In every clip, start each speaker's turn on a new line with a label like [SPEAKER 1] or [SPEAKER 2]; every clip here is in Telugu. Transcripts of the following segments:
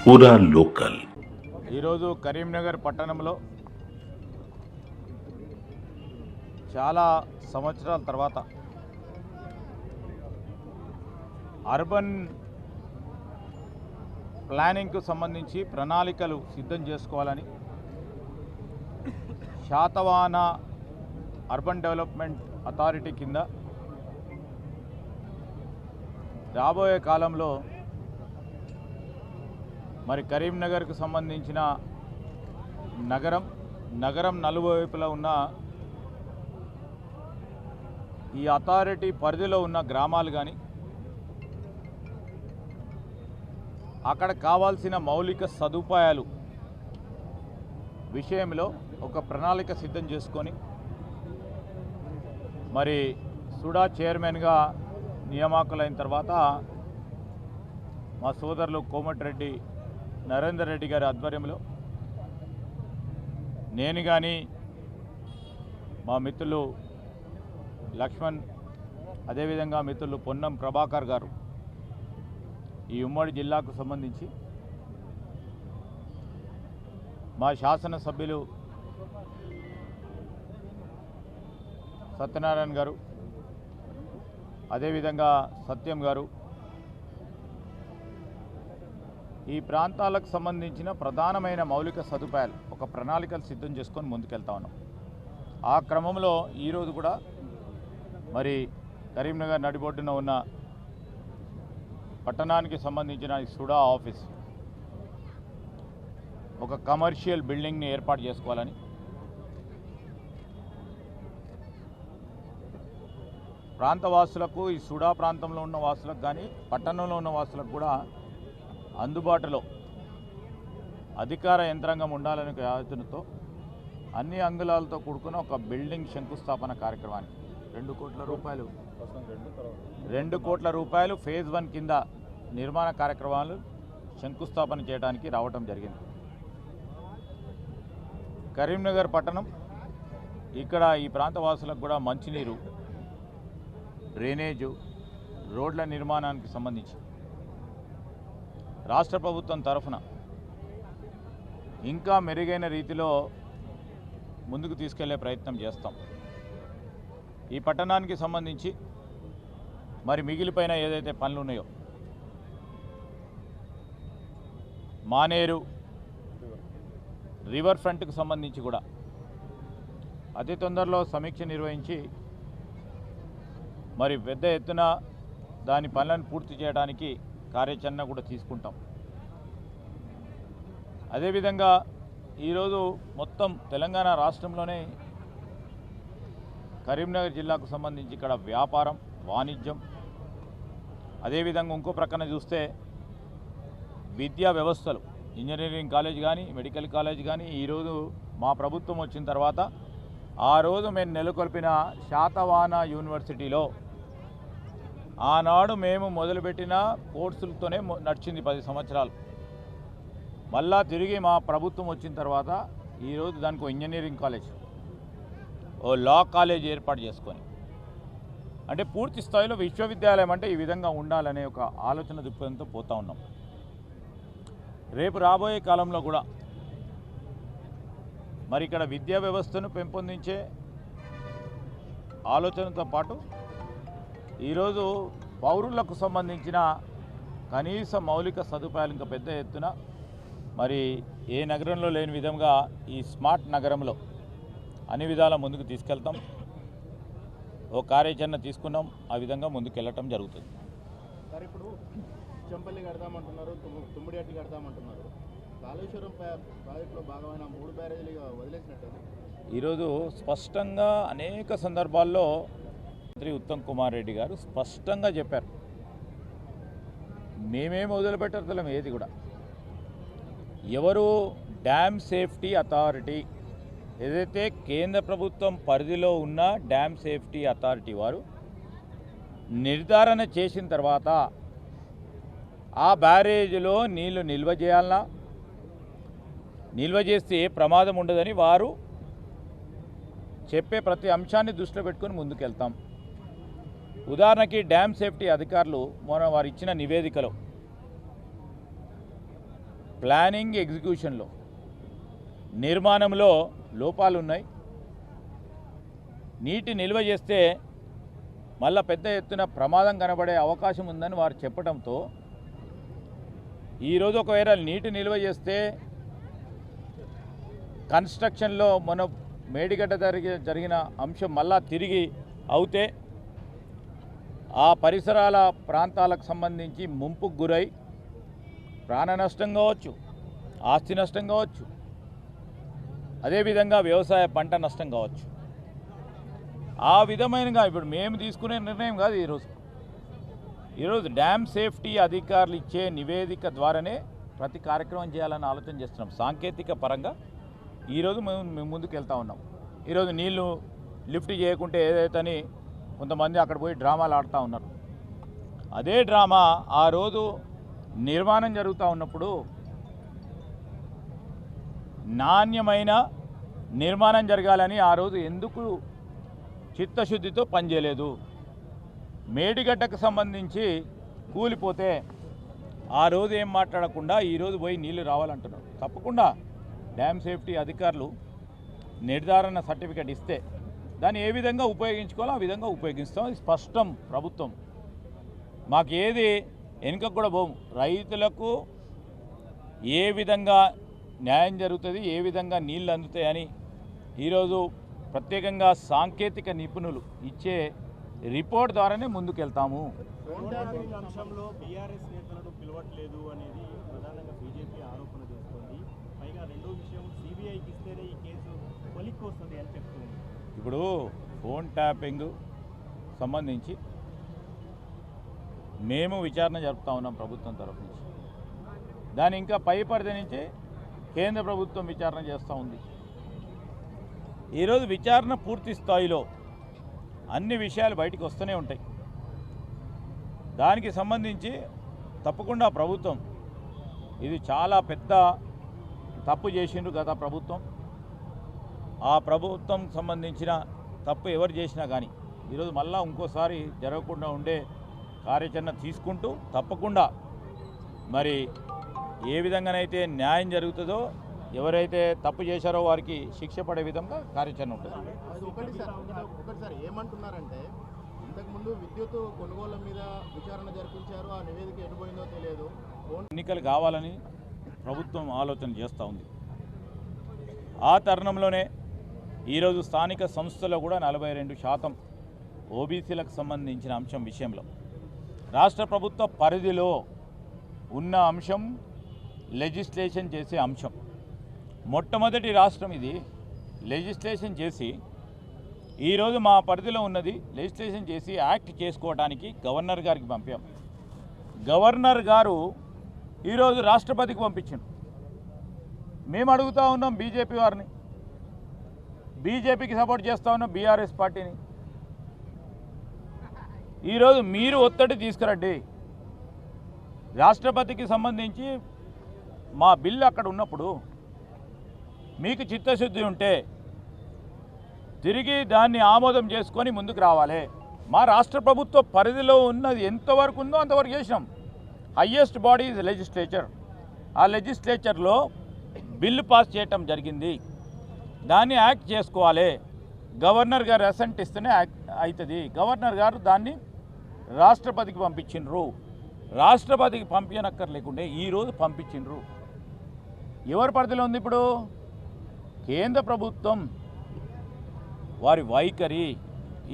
[SPEAKER 1] పూరా లోకల్.
[SPEAKER 2] ఈరోజు కరీంనగర్ పట్టణంలో చాలా సంవత్సరాల తర్వాత అర్బన్ ప్లానింగ్కు సంబంధించి ప్రణాళికలు సిద్ధం చేసుకోవాలని శాతవాహన అర్బన్ డెవలప్మెంట్ అథారిటీ కింద రాబోయే కాలంలో మరి కరీంనగర్కు సంబంధించిన నగరం నలువైపులా ఉన్న ఈ అథారిటీ పరిధిలో ఉన్న గ్రామాలు కానీ అక్కడ కావాల్సిన మౌలిక సదుపాయాలు విషయంలో ఒక ప్రణాళిక సిద్ధం చేసుకొని మరి సుడా చైర్మన్గా నియామకులైన తర్వాత మా సోదరులు కోమటిరెడ్డి నరేందర్ రెడ్డి గారి ఆధ్వర్యంలో నేను కానీ మా మిత్రులు లక్ష్మణ్ అదేవిధంగా మిత్రులు పొన్నం ప్రభాకర్ గారు ఈ ఉమ్మడి జిల్లాకు సంబంధించి మా శాసనసభ్యులు సత్యనారాయణ గారు అదేవిధంగా సత్యం గారు ఈ ప్రాంతాలకు సంబంధించిన ప్రధానమైన మౌలిక సదుపాయాలు ఒక ప్రణాళికలు సిద్ధం చేసుకొని ముందుకెళ్తా ఉన్నాం. ఆ క్రమంలో ఈరోజు కూడా మరి కరీంనగర్ నడిబొడ్డున ఉన్న పట్టణానికి సంబంధించిన సుడా ఆఫీస్ ఒక కమర్షియల్ బిల్డింగ్ని ఏర్పాటు చేసుకోవాలని ప్రాంతవాసులకు ఈ సుడా ప్రాంతంలో ఉన్న వాసులకు కానీ పట్టణంలో ఉన్న వాసులకు కూడా అందుబాటులో అధికార యంత్రాంగం ఉండాలనే ఆలోచనతో అన్ని అంగుళాలతో కూడుకున్న ఒక బిల్డింగ్ శంకుస్థాపన కార్యక్రమానికి 2 కోట్ల రూపాయలు ఫేజ్ 1 కింద నిర్మాణ కార్యక్రమాలు శంకుస్థాపన చేయడానికి రావటం జరిగింది. కరీంనగర్ పట్టణం ఇక్కడ ఈ ప్రాంత వాసులకు కూడా మంచినీరు, డ్రైనేజు, రోడ్ల నిర్మాణానికి సంబంధించి రాష్ట్ర ప్రభుత్వం తరఫున ఇంకా మెరుగైన రీతిలో ముందుకు తీసుకెళ్లే ప్రయత్నం చేస్తాం. ఈ పట్టణానికి సంబంధించి మరి మిగిలిపోయిన ఏదైతే పనులు ఉన్నాయో మానేరు రివర్ ఫ్రంట్కు సంబంధించి కూడా అతి తొందరలో సమీక్ష నిర్వహించి మరి పెద్ద ఎత్తున దాని పనులను పూర్తి చేయడానికి కార్యాచరణ కూడా తీసుకుంటాం. అదేవిధంగా ఈరోజు మొత్తం తెలంగాణ రాష్ట్రంలోనే కరీంనగర్ జిల్లాకు సంబంధించి ఇక్కడ వ్యాపారం, వాణిజ్యం, అదేవిధంగా ఇంకో ప్రక్కన చూస్తే విద్యా వ్యవస్థలు, ఇంజనీరింగ్ కాలేజ్ కానీ మెడికల్ కాలేజ్ కానీ ఈరోజు మా ప్రభుత్వం వచ్చిన తర్వాత ఆ రోజు మేము నెలకొల్పిన శాతవాహన యూనివర్సిటీలో ఆనాడు మేము మొదలుపెట్టిన కోర్సులతోనే నడిచింది 10 సంవత్సరాలు. మళ్ళా తిరిగి మా ప్రభుత్వం వచ్చిన తర్వాత ఈరోజు దానికి ఒక ఇంజనీరింగ్ కాలేజ్, ఓ లా కాలేజ్ ఏర్పాటు చేసుకొని అంటే పూర్తి స్థాయిలో విశ్వవిద్యాలయం అంటే ఈ విధంగా ఉండాలనే ఒక ఆలోచన దృక్పథంతో పోతూ ఉన్నాం. రేపు రాబోయే కాలంలో కూడా మరి ఇక్కడ విద్యా వ్యవస్థను పెంపొందించే ఆలోచనతో పాటు ఈరోజు పౌరులకు సంబంధించిన కనీస మౌలిక సదుపాయాలు ఇంకా పెద్ద ఎత్తున మరి ఏ నగరంలో లేని విధంగా ఈ స్మార్ట్ నగరంలో అన్ని విధాల ముందుకు తీసుకెళ్తాం. ఓ కార్యాచరణ తీసుకున్నాం, ఆ విధంగా ముందుకు వెళ్ళటం జరుగుతుంది.
[SPEAKER 3] సార్, ఇప్పుడు చెంపల్లి కడదామంటున్నారు, తుమ్మిడిహట్టి కడదామంటున్నారు. కాళేశ్వరం ప్రాజెక్టులో భాగమైన 3 బ్యారేజీలు వదిలేసినట్టు
[SPEAKER 2] ఈరోజు స్పష్టంగా అనేక సందర్భాల్లో మంత్రి ఉత్తమ్ కుమార్ రెడ్డి గారు స్పష్టంగా చెప్పారు, మేమేం వదిలిపెట్టడం ఏది కూడా. ఎవరు డ్యామ్ సేఫ్టీ అథారిటీ ఏదైతే కేంద్ర ప్రభుత్వం పరిధిలో ఉన్న డ్యామ్ సేఫ్టీ అథారిటీ వారు నిర్ధారణ చేసిన తర్వాత ఆ బ్యారేజ్లో నీళ్లు నిల్వ చేయాలన్నా, నిల్వ చేస్తే ఏ ప్రమాదం ఉండదని వారు చెప్పే ప్రతి అంశాన్ని దృష్టిలో పెట్టుకొని ముందుకెళ్తాం. ఉదాహరణకి డ్యామ్ సేఫ్టీ అధికారులు మొన్న వారు ఇచ్చిన నివేదికలో ప్లానింగ్ ఎగ్జిక్యూషన్లో నిర్మాణంలో లోపాలు ఉన్నాయి. నీటి నిల్వ చేస్తే మళ్ళా పెద్ద ఎత్తున ప్రమాదం కనబడే అవకాశం ఉందని వారు చెప్పడంతో ఈరోజు ఒకవేళ నీటి నిల్వ చేస్తే కన్స్ట్రక్షన్లో మన మేడిగడ్డ జరిగిన అంశం మళ్ళా తిరిగి అవుతే ఆ పరిసరాల ప్రాంతాలకు సంబంధించి ముంపుకు గురై ప్రాణ నష్టం కావచ్చు, ఆస్తి నష్టం కావచ్చు, అదేవిధంగా వ్యవసాయ పంట నష్టం కావచ్చు. ఆ విధమైనగా ఇప్పుడు మేము తీసుకునే నిర్ణయం కాదు. ఈరోజు డ్యామ్ సేఫ్టీ అధికారులు ఇచ్చే నివేదిక ద్వారానే ప్రతి కార్యక్రమం చేయాలని ఆలోచన చేస్తున్నాం. సాంకేతిక పరంగా ఈరోజు మేము ముందుకు వెళ్తూ ఉన్నాం. ఈరోజు నీళ్లు లిఫ్ట్ చేయకుంటే ఏదైతే కొంతమంది అక్కడ పోయి డ్రామాలు ఆడుతూ ఉన్నారు. అదే డ్రామా ఆ రోజు నిర్మాణం జరుగుతూ ఉన్నప్పుడు నాణ్యమైన నిర్మాణం జరగాలని ఆ రోజు ఎందుకు చిత్తశుద్ధితో పనిచేయలేదు? మేడిగడ్డకు సంబంధించి కూలిపోతే ఆ రోజు ఏం మాట్లాడకుండా ఈరోజు పోయి నీళ్లు రావాలంటున్నారు. తప్పకుండా డ్యామ్ సేఫ్టీ అధికారులు నిర్ధారణ సర్టిఫికేట్ ఇస్తే దాన్ని ఏ విధంగా ఉపయోగించుకోవాలో ఆ విధంగా ఉపయోగిస్తాం. ఇది స్పష్టం. ప్రభుత్వం మాకు ఏది వెనుకకు కూడా పోము. రైతులకు ఏ విధంగా న్యాయం జరుగుతుంది, ఏ విధంగా నీళ్ళు అందుతాయని ఈరోజు ప్రత్యేకంగా సాంకేతిక నిపుణులు ఇచ్చే రిపోర్ట్ ద్వారానే ముందుకెళ్తాము.
[SPEAKER 1] అంశంలో బీఆర్ఎస్ నేతలను పిలవట్లేదు అనేది ప్రధానంగా బీజేపీ ఆరోపణ చేస్తోంది. పైగా రెండో విషయం, సిబిఐకి ఇస్తేనే ఈ కేసు కొలిక్కి వస్తుంది అని చెప్తుంది.
[SPEAKER 2] ఇప్పుడు ఫోన్ ట్యాపింగ్ సంబంధించి మేము విచారణ జరుపుతా ఉన్నాం ప్రభుత్వం తరఫు నుంచి. దాని ఇంకా పై పరిధి నుంచి కేంద్ర ప్రభుత్వం విచారణ చేస్తూ ఉంది. ఈరోజు విచారణ పూర్తి స్థాయిలో అన్ని విషయాలు బయటికి వస్తూనే ఉంటాయి. దానికి సంబంధించి తప్పకుండా ప్రభుత్వం ఇది చాలా పెద్ద తప్పు చేసిండ్రు గత ప్రభుత్వం. ఆ ప్రభుత్వం సంబంధించిన తప్పు ఎవరు చేసినా కానీ ఈరోజు మళ్ళా ఇంకోసారి జరగకుండా ఉండే కార్యాచరణ తీసుకుంటూ తప్పకుండా మరి ఏ విధంగానైతే న్యాయం జరుగుతుందో, ఎవరైతే తప్పు చేశారో వారికి శిక్ష పడే విధంగా కార్యాచరణ ఉంటుంది.
[SPEAKER 3] ఒకటిసారి ఏమంటున్నారంటే ఇంతకుముందు విద్యుత్ కొనుగోళ్ల మీద విచారణ జరిపించారు, ఆ నివేదిక ఎటుపోయిందో తెలియదు.
[SPEAKER 2] ఎన్నికలు కావాలని ప్రభుత్వం ఆలోచన చేస్తూ ఉంది. ఆ తరుణంలోనే ఈరోజు స్థానిక సంస్థలో కూడా 42% ఓబీసీలకు సంబంధించిన అంశం విషయంలో రాష్ట్ర ప్రభుత్వ పరిధిలో ఉన్న అంశం లెజిస్లేషన్ చేసే అంశం. మొట్టమొదటి రాష్ట్రం ఇది లెజిస్లేషన్ చేసి ఈరోజు మా పరిధిలో ఉన్నది లెజిస్లేషన్ చేసి యాక్ట్ చేసుకోవడానికి గవర్నర్ గారికి పంపాం. గవర్నర్ గారు ఈరోజు రాష్ట్రపతికి పంపించారు. మేము అడుగుతూ ఉన్నాం బీజేపీ వారిని, బీజేపీకి సపోర్ట్ చేస్తూ ఉన్నాం బీఆర్ఎస్ పార్టీని. ఈరోజు మీరు ఒత్తిడి తీసుకురండి. రాష్ట్రపతికి సంబంధించి మా బిల్లు అక్కడ ఉన్నప్పుడు మీకు చిత్తశుద్ధి ఉంటే తిరిగి దాన్ని ఆమోదం చేసుకొని ముందుకు రావాలి. మా రాష్ట్ర ప్రభుత్వ పరిధిలో ఉన్నది ఎంతవరకు ఉందో అంతవరకు చేసినాం. Highest body is legislature. ఆ లెజిస్లేచర్లో బిల్లు పాస్ చేయటం జరిగింది. దాన్ని యాక్ట్ చేసుకోవాలి. గవర్నర్ గారు అసెంట్ ఇస్తేనే అవుతుంది. గవర్నర్ గారు దాన్ని రాష్ట్రపతికి పంపించిండ్రు. రాష్ట్రపతికి పంపించనక్కర్లేకుండే ఈరోజు పంపించిండ్రు. ఎవరి పరిధిలో ఉంది ఇప్పుడు? కేంద్ర ప్రభుత్వం వారి వైఖరి.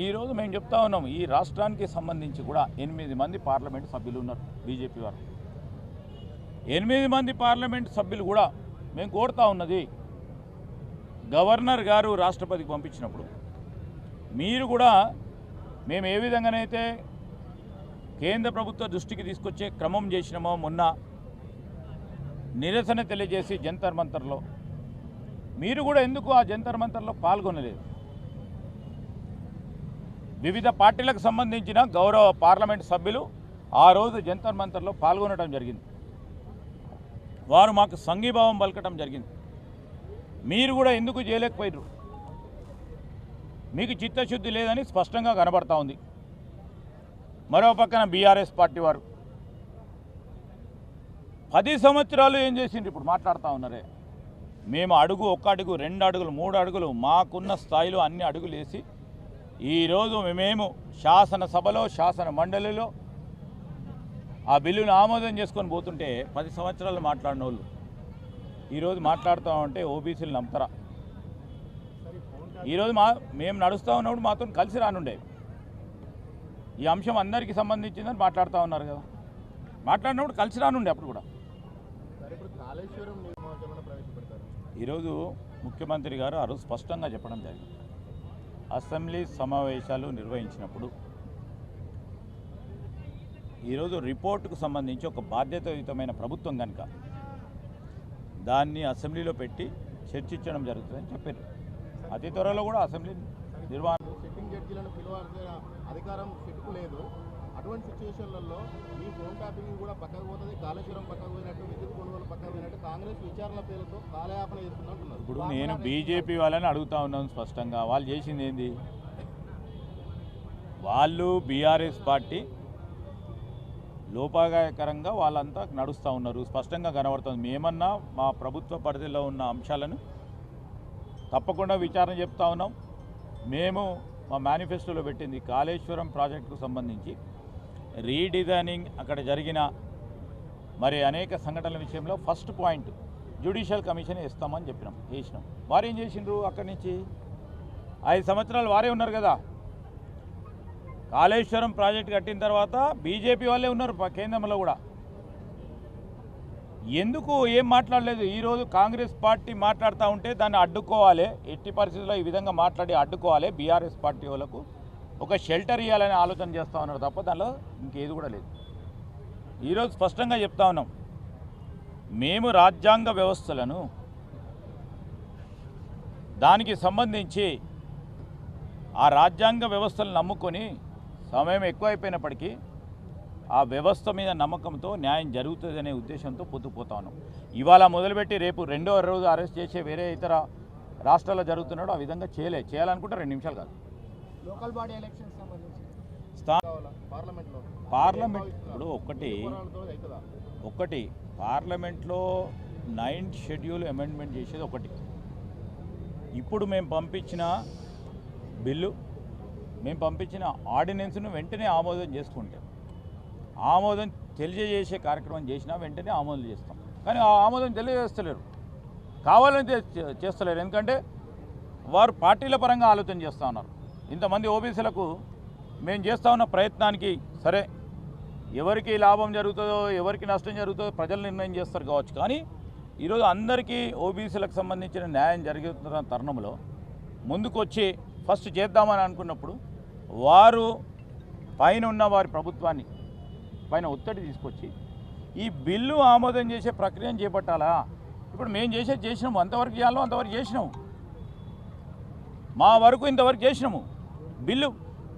[SPEAKER 2] ఈరోజు మేము చెప్తా ఉన్నాం, ఈ రాష్ట్రానికి సంబంధించి కూడా 8 మంది పార్లమెంట్ సభ్యులు ఉన్నారు బీజేపీ వారు. 8 మంది పార్లమెంట్ సభ్యులు కూడా మేము కోరుతా ఉన్నది, గవర్నర్ గారు రాష్ట్రపతికి పంపించినప్పుడు మీరు కూడా మేము ఏ విధంగానైతే కేంద్ర ప్రభుత్వ దృష్టికి తీసుకొచ్చే క్రమం చేసినామో, మొన్న నిరసన తెలియజేసి జంతర్ మంతర్లో మీరు కూడా ఎందుకు ఆ జంతర్ మంతర్లో పాల్గొనలేదు? వివిధ పార్టీలకు సంబంధించిన గౌరవ పార్లమెంట్ సభ్యులు ఆ రోజు జంతర్ మంతర్లో పాల్గొనడం జరిగింది. వారు మాకు సంఘీభావం పలకటం జరిగింది. మీరు కూడా ఎందుకు చేయలేకపోయారు? మీకు చిత్తశుద్ధి లేదని స్పష్టంగా కనబడతా ఉంది. మరో పక్కన బీఆర్ఎస్ పార్టీ వారు 10 సంవత్సరాలు ఏం చేసిండ్రు ఇప్పుడు మాట్లాడుతూ ఉన్నారే. మేము అడుగు, 1 అడుగు, 2 అడుగులు, 3 అడుగులు మాకున్న స్థాయిలో అన్ని అడుగులు వేసి ఈరోజు మేము శాసనసభలో, శాసన మండలిలో ఆ బిల్లును ఆమోదం చేసుకొని పోతుంటే 10 సంవత్సరాలు మాట్లాడిన వాళ్ళు ఈరోజు మాట్లాడుతామంటే ఓబీసీలు నమ్ముతారా? ఈరోజు మేము నడుస్తూ ఉన్నప్పుడు మాతో కలిసి రానుండే ఈ అంశం అందరికీ సంబంధించిందని మాట్లాడుతూ ఉన్నారు కదా. మాట్లాడినప్పుడు కలిసి రానుండే అప్పుడు కూడా. ఈరోజు ముఖ్యమంత్రి గారు ఆ రోజు స్పష్టంగా చెప్పడం జరిగింది. అసెంబ్లీ సమావేశాలు నిర్వహించినప్పుడు ఈరోజు రిపోర్టుకు సంబంధించి ఒక బాధ్యతాయుతమైన ప్రభుత్వం కనుక దాన్ని అసెంబ్లీలో పెట్టి చర్చించడం జరుగుతుందని చెప్పారు. అతి త్వరలో కూడా అసెంబ్లీ నిర్వహణ
[SPEAKER 3] సిట్టింగ్ జడ్జీలను పిలవాల్సిన అధికారం సిట్కు లేదు. అటువంటి సిచ్యువేషన్లలో ఈ ఫోన్ ట్యాపింగ్ కూడా పక్కకు పోతుంది, కాళేశ్వరం పక్కకు పోయినట్టు, విద్యుత్ కొనుగోలు పక్కకు పోయినట్టు కాంగ్రెస్ విచారణ పేరుతో కాలయాపన చేస్తున్నట్టున్నారు.
[SPEAKER 2] ఇప్పుడు నేను బీజేపీ వాళ్ళని అడుగుతా ఉన్నాను స్పష్టంగా. వాళ్ళు చేసింది ఏంది? వాళ్ళు బీఆర్ఎస్ పార్టీ లోపాయకరంగా వాళ్ళంతా నడుస్తూ ఉన్నారు, స్పష్టంగా కనబడుతుంది. మేమన్నా మా ప్రభుత్వ పరిధిలో ఉన్న అంశాలను తప్పకుండా విచారణ చెప్తా ఉన్నాం. మేము మా మేనిఫెస్టోలో పెట్టింది కాళేశ్వరం ప్రాజెక్టుకు సంబంధించి రీడిజైనింగ్ అక్కడ జరిగిన మరి అనేక సంఘటనల విషయంలో ఫస్ట్ పాయింట్ జ్యుడిషియల్ కమిషన్ ఇస్తామని చేసినాం. వారు ఏం చేసిండ్రు? అక్కడి నుంచి 5 సంవత్సరాలు వారే ఉన్నారు కదా. కాళేశ్వరం ప్రాజెక్టు కట్టిన తర్వాత బీజేపీ వాళ్ళే ఉన్నారు కేంద్రంలో కూడా. ఎందుకు ఏం మాట్లాడలేదు? ఈరోజు కాంగ్రెస్ పార్టీ మాట్లాడుతూ ఉంటే దాన్ని అడ్డుకోవాలి, ఎట్టి పరిస్థితుల్లో ఈ విధంగా మాట్లాడి అడ్డుకోవాలి, బీఆర్ఎస్ పార్టీ వాళ్ళకు ఒక షెల్టర్ ఇవ్వాలని ఆలోచన చేస్తూ ఉన్నారు తప్ప దానిలో ఇంకేది కూడా లేదు. ఈరోజు స్పష్టంగా చెప్తా ఉన్నాం, మేము రాజ్యాంగ వ్యవస్థలను దానికి సంబంధించి ఆ రాజ్యాంగ వ్యవస్థలను నమ్ముకొని సమయం ఎక్కువైపోయినప్పటికీ ఆ వ్యవస్థ మీద నమ్మకంతో న్యాయం జరుగుతుందనే ఉద్దేశంతో పోతా ఉన్నాం. ఇవాళ మొదలుపెట్టి రేపు 2వ రోజు అరెస్ట్ చేసే వేరే ఇతర రాష్ట్రాల్లో జరుగుతున్నాడు. ఆ విధంగా చేయాలనుకుంటే 2 నిమిషాలు కాదు.
[SPEAKER 3] లోకల్ బాడీ ఎలక్షన్స్ సంబంధించి
[SPEAKER 2] పార్లమెంట్ ఇప్పుడు ఒకటి పార్లమెంట్లో 9th షెడ్యూల్ అమెండ్మెంట్ చేసేది ఒకటి. ఇప్పుడు మేము పంపించిన బిల్లు, మేము పంపించిన ఆర్డినెన్స్ను వెంటనే ఆమోదం చేసుకుంటే, ఆమోదం తెలియజేసే కార్యక్రమం చేసినా వెంటనే ఆమోదం చేస్తాం. కానీ ఆ ఆమోదం తెలియజేస్తలేరు, కావాలని చేస్తలేరు. ఎందుకంటే వారు పార్టీల పరంగా ఆలోచన చేస్తూ ఉన్నారు. ఇంతమంది ఓబీసీలకు మేము చేస్తూ ఉన్న ప్రయత్నానికి సరే ఎవరికి లాభం జరుగుతుందో ఎవరికి నష్టం జరుగుతుందో ప్రజలు నిర్ణయం చేస్తారు కావచ్చు. కానీ ఈరోజు అందరికీ ఓబీసీలకు సంబంధించిన న్యాయం జరుగుతున్న తరుణంలో ముందుకు వచ్చి ఫస్ట్ చేద్దామని అనుకున్నప్పుడు వారు పైన ఉన్న వారి ప్రభుత్వాన్ని పైన ఒత్తిడి తీసుకొచ్చి ఈ బిల్లు ఆమోదం చేసే ప్రక్రియను చేపట్టాలా. ఇప్పుడు మేము చేసినాము, అంతవరకు చేయాలో అంతవరకు చేసినాము, మా వరకు ఇంతవరకు చేసినాము.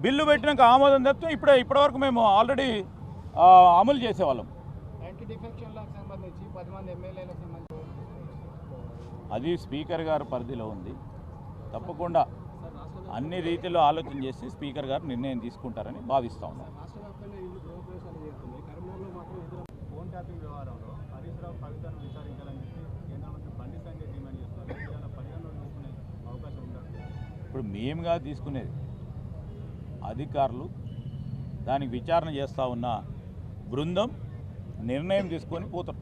[SPEAKER 2] బిల్లు పెట్టినాక ఆమోదం తప్పితే ఇప్పటివరకు మేము ఆల్రెడీ అమలు చేసేవాళ్ళం. అది స్పీకర్ గారు పరిధిలో ఉంది. తప్పకుండా అన్ని రీతిలో ఆలోచన చేసి స్పీకర్ గారు నిర్ణయం తీసుకుంటారని భావిస్తా ఉన్నాం.
[SPEAKER 1] ఫోన్ ట్యాపింగ్ వ్యవహారంలో హరీష్ రావు కవితను విచారించాలని చెప్పి కేంద్ర మంత్రి బండి సంజయ్ డిమాండ్ చేస్తున్నారు. ఇవాళ పరిగణలోకి తీసుకునే అవకాశం ఉందా?
[SPEAKER 2] ఇప్పుడు మేముగా తీసుకునేది అధికారులు, దానికి విచారణ చేస్తూ ఉన్న బృందం నిర్ణయం తీసుకొని పోతారు.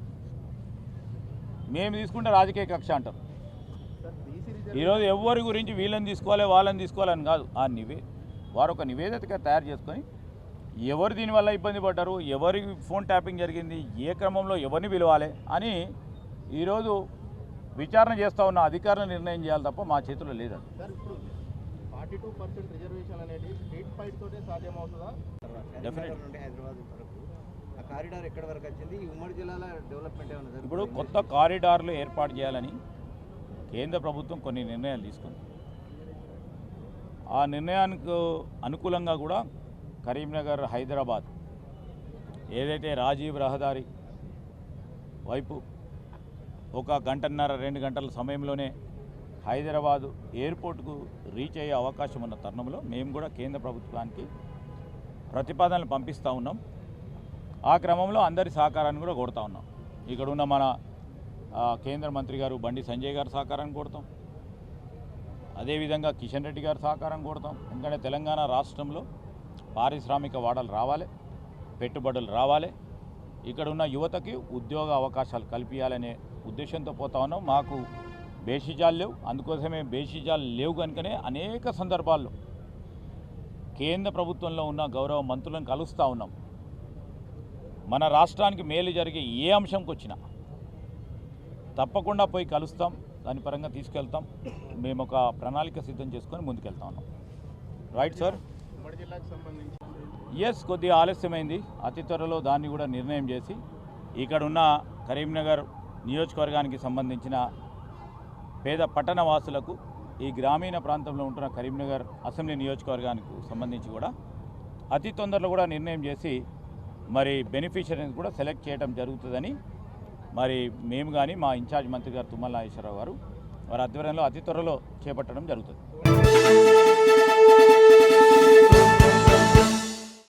[SPEAKER 2] మేము తీసుకుంటే రాజకీయ కక్ష అంటారు. ఈరోజు ఎవరి గురించి వీళ్ళని తీసుకోవాలి వాళ్ళని తీసుకోవాలని కాదు, వారు ఒక నివేదిక తయారు చేసుకొని ఎవరు దీనివల్ల ఇబ్బంది పడ్డారు, ఎవరి ఫోన్ ట్యాపింగ్ జరిగింది, ఏ క్రమంలో ఎవరిని పిలవాలి అని ఈరోజు విచారణ చేస్తూ ఉన్న అధికారులు నిర్ణయం చేయాలి తప్ప మా చేతిలో లేదండి.
[SPEAKER 3] 42% రిజర్వేషన్ అనేది స్టేట్ ఫైట్ తోటే సాధ్యమవుతుందా?
[SPEAKER 4] నుండి హైదరాబాద్ వరకు ఆ కారిడార్ ఎక్కడి వరకు వచ్చింది? ఈ ఉమ్మడి జిల్లాల డెవలప్మెంట్ ఏమైనా
[SPEAKER 2] ఇప్పుడు కొత్త కారిడార్లు ఏర్పాటు చేయాలని కేంద్ర ప్రభుత్వం కొన్ని నిర్ణయాలు తీసుకుంది. ఆ నిర్ణయానికి అనుకూలంగా కూడా కరీంనగర్ హైదరాబాద్ ఏదైతే రాజీవ్ రహదారి వైపు 1 గంటన్నర 2 గంటల సమయంలోనే హైదరాబాదు ఎయిర్పోర్టుకు రీచ్ అయ్యే అవకాశం ఉన్న తరుణంలో మేము కూడా కేంద్ర ప్రభుత్వానికి ప్రతిపాదనలు పంపిస్తూ ఉన్నాం. ఆ క్రమంలో అందరి సహకారాన్ని కూడా కోరుతా ఉన్నాం. ఇక్కడ ఉన్న మన కేంద్ర మంత్రి గారు బండి సంజయ్ గారు సహకారాన్ని కోరుతాం. అదేవిధంగా కిషన్ రెడ్డి గారు సహకారం కోరుతాం. ఎందుకంటే తెలంగాణ రాష్ట్రంలో పారిశ్రామిక వాడలు రావాలి, పెట్టుబడులు రావాలి, ఇక్కడ ఉన్న యువతకి ఉద్యోగ అవకాశాలు కల్పించాలనే ఉద్దేశంతో పోతా ఉన్నాం. మాకు బేషిజాలు లేవు, అందుకోసమే బేషిజాలు లేవు కనుకనే అనేక సందర్భాల్లో కేంద్ర ప్రభుత్వంలో ఉన్న గౌరవ మంత్రులను కలుస్తూ ఉన్నాం. మన రాష్ట్రానికి మేలు జరిగే ఏ అంశంకి వచ్చినా తప్పకుండా పోయి కలుస్తాం, దాని పరంగా తీసుకెళ్తాం. మేము ఒక ప్రణాళిక సిద్ధం చేసుకొని ముందుకెళ్తా ఉన్నాం. Right sir.
[SPEAKER 3] ఉమ్మడి జిల్లాకు సంబంధించి
[SPEAKER 2] ఎస్, కొద్దిగా ఆలస్యమైంది. అతి త్వరలో దాన్ని కూడా నిర్ణయం చేసి ఇక్కడున్న కరీంనగర్ నియోజకవర్గానికి సంబంధించిన పేద పట్టణ వాసులకు, ఈ గ్రామీణ ప్రాంతంలో ఉంటున్న కరీంనగర్ అసెంబ్లీ నియోజకవర్గానికి సంబంధించి కూడా అతి తొందరలో కూడా నిర్ణయం చేసి మరి బెనిఫిషరీని కూడా సెలెక్ట్ చేయడం జరుగుతుందని మరి మేము కానీ మా ఇన్ఛార్జ్ మంత్రి గారు తుమ్మల నాగేశ్వరరావు గారు వారి ఆధ్వర్యంలో అతి త్వరలో చేపట్టడం జరుగుతుంది.